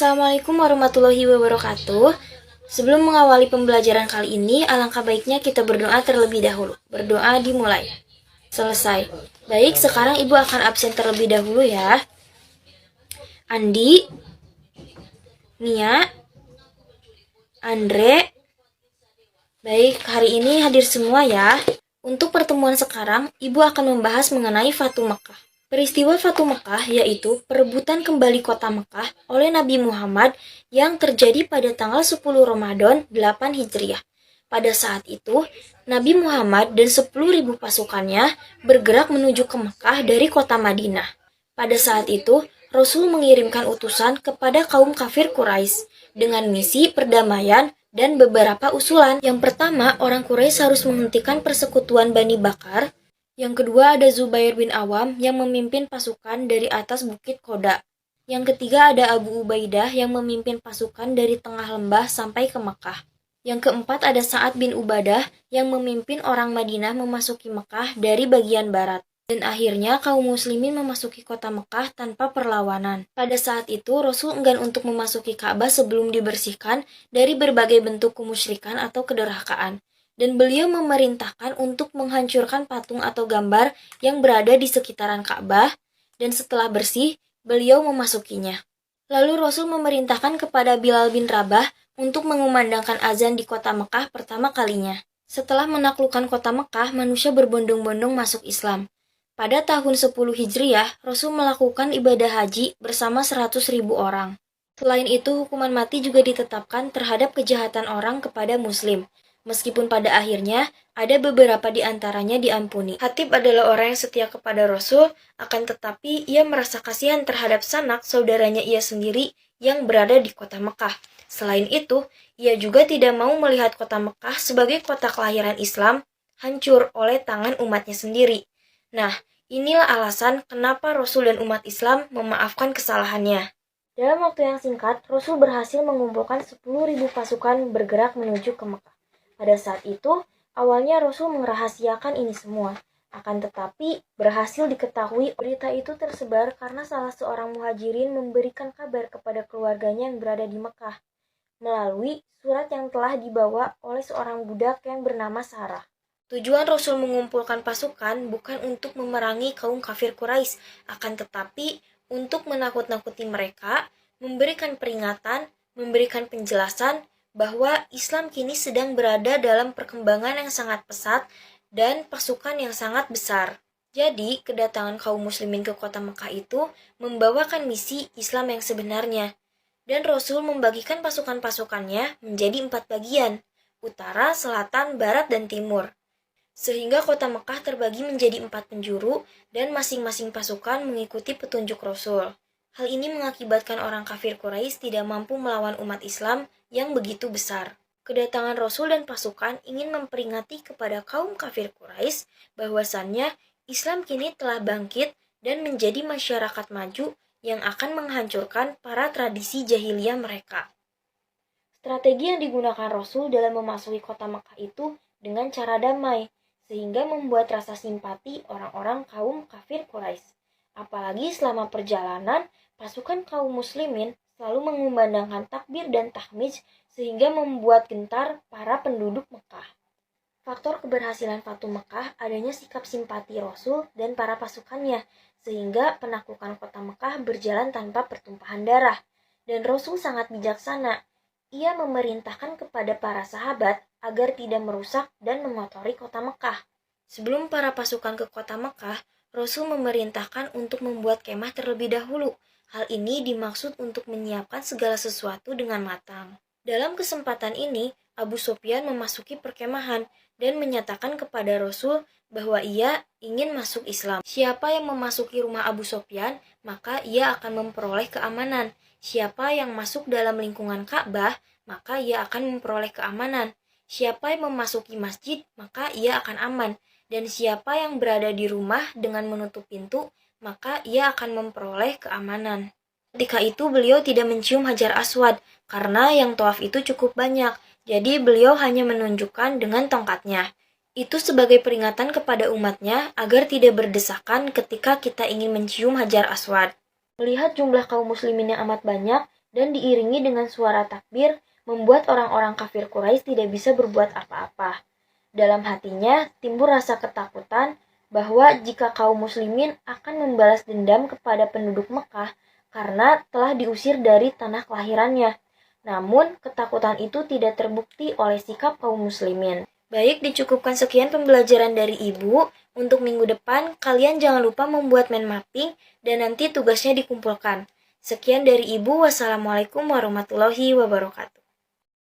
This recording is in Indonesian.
Assalamualaikum warahmatullahi wabarakatuh. Sebelum mengawali pembelajaran kali ini, alangkah baiknya kita berdoa terlebih dahulu. Berdoa dimulai. Selesai. Baik, sekarang Ibu akan absen terlebih dahulu ya. Andi, Nia, Andre. Baik, hari ini hadir semua ya. Untuk pertemuan sekarang, Ibu akan membahas mengenai Fatu Makkah. Peristiwa Fatu Makkah yaitu perebutan kembali kota Makkah oleh Nabi Muhammad yang terjadi pada tanggal 10 Ramadan 8 Hijriah. Pada saat itu, Nabi Muhammad dan 10.000 pasukannya bergerak menuju ke Makkah dari kota Madinah. Pada saat itu, Rasul mengirimkan utusan kepada kaum kafir Quraisy dengan misi perdamaian dan beberapa usulan. Yang pertama, orang Quraisy harus menghentikan persekutuan Bani Bakar. Yang kedua ada Zubair bin Awam yang memimpin pasukan dari atas Bukit Qoda. Yang ketiga ada Abu Ubaidah yang memimpin pasukan dari tengah lembah sampai ke Mekah. Yang keempat ada Sa'ad bin Ubadah yang memimpin orang Madinah memasuki Mekah dari bagian barat. Dan akhirnya kaum muslimin memasuki kota Mekah tanpa perlawanan. Pada saat itu Rasul enggan untuk memasuki Ka'bah sebelum dibersihkan dari berbagai bentuk kemusyrikan atau kedurhakaan. Dan beliau memerintahkan untuk menghancurkan patung atau gambar yang berada di sekitaran Ka'bah, dan setelah bersih, beliau memasukinya. Lalu Rasul memerintahkan kepada Bilal bin Rabah untuk mengumandangkan azan di kota Mekah pertama kalinya. Setelah menaklukkan kota Mekah, manusia berbondong-bondong masuk Islam. Pada tahun 10 Hijriah, Rasul melakukan ibadah haji bersama 100.000 orang. Selain itu, hukuman mati juga ditetapkan terhadap kejahatan orang kepada muslim. Meskipun pada akhirnya ada beberapa di antaranya diampuni. Hatib adalah orang yang setia kepada Rasul, akan tetapi ia merasa kasihan terhadap sanak saudaranya ia sendiri yang berada di kota Mekah. Selain itu, ia juga tidak mau melihat kota Mekah sebagai kota kelahiran Islam hancur oleh tangan umatnya sendiri. Nah, inilah alasan kenapa Rasul dan umat Islam memaafkan kesalahannya. Dalam waktu yang singkat, Rasul berhasil mengumpulkan 10.000 pasukan bergerak menuju ke Mekah. Pada saat itu, awalnya Rasul merahasiakan ini semua. Akan tetapi, berhasil diketahui berita itu tersebar karena salah seorang muhajirin memberikan kabar kepada keluarganya yang berada di Mekah melalui surat yang telah dibawa oleh seorang budak yang bernama Sarah. Tujuan Rasul mengumpulkan pasukan bukan untuk memerangi kaum kafir Quraisy, akan tetapi untuk menakut-nakuti mereka, memberikan peringatan, memberikan penjelasan bahwa Islam kini sedang berada dalam perkembangan yang sangat pesat dan pasukan yang sangat besar. Jadi, kedatangan kaum muslimin ke kota Mekah itu membawakan misi Islam yang sebenarnya. Dan Rasul membagikan pasukan-pasukannya menjadi 4 bagian, utara, selatan, barat, dan timur. Sehingga kota Mekah terbagi menjadi 4 penjuru dan masing-masing pasukan mengikuti petunjuk Rasul. Hal ini mengakibatkan orang kafir Quraisy tidak mampu melawan umat Islam yang begitu besar. Kedatangan Rasul dan pasukan ingin memperingati kepada kaum kafir Quraisy bahwasannya Islam kini telah bangkit dan menjadi masyarakat maju yang akan menghancurkan para tradisi jahiliyah mereka. Strategi yang digunakan Rasul dalam memasuki kota Makkah itu dengan cara damai, sehingga membuat rasa simpati orang-orang kaum kafir Quraisy. Apalagi selama perjalanan, pasukan kaum muslimin selalu mengumandangkan takbir dan tahmid sehingga membuat gentar para penduduk Mekah. Faktor keberhasilan Fatu Mekah adanya sikap simpati Rasul dan para pasukannya, sehingga penaklukan kota Mekah berjalan tanpa pertumpahan darah. Dan Rasul sangat bijaksana. Ia memerintahkan kepada para sahabat agar tidak merusak dan mengotori kota Mekah. Sebelum para pasukan ke kota Mekah, Rasul memerintahkan untuk membuat kemah terlebih dahulu. Hal ini dimaksud untuk menyiapkan segala sesuatu dengan matang. Dalam kesempatan ini, Abu Sufyan memasuki perkemahan dan menyatakan kepada Rasul bahwa ia ingin masuk Islam. Siapa yang memasuki rumah Abu Sufyan, maka ia akan memperoleh keamanan. Siapa yang masuk dalam lingkungan Ka'bah, maka ia akan memperoleh keamanan. Siapa yang memasuki masjid, maka ia akan aman. Dan siapa yang berada di rumah dengan menutup pintu, maka ia akan memperoleh keamanan. Ketika itu beliau tidak mencium Hajar Aswad, karena yang tawaf itu cukup banyak, jadi beliau hanya menunjukkan dengan tongkatnya. Itu sebagai peringatan kepada umatnya agar tidak berdesakan ketika kita ingin mencium Hajar Aswad. Melihat jumlah kaum muslimin yang amat banyak, dan diiringi dengan suara takbir membuat orang-orang kafir Quraisy tidak bisa berbuat apa-apa. Dalam hatinya timbul rasa ketakutan bahwa jika kaum muslimin akan membalas dendam kepada penduduk Mekah karena telah diusir dari tanah kelahirannya. Namun, ketakutan itu tidak terbukti oleh sikap kaum muslimin. Baik, dicukupkan sekian pembelajaran dari Ibu. Untuk minggu depan, kalian jangan lupa membuat mind mapping dan nanti tugasnya dikumpulkan. Sekian dari Ibu. Wassalamualaikum warahmatullahi wabarakatuh.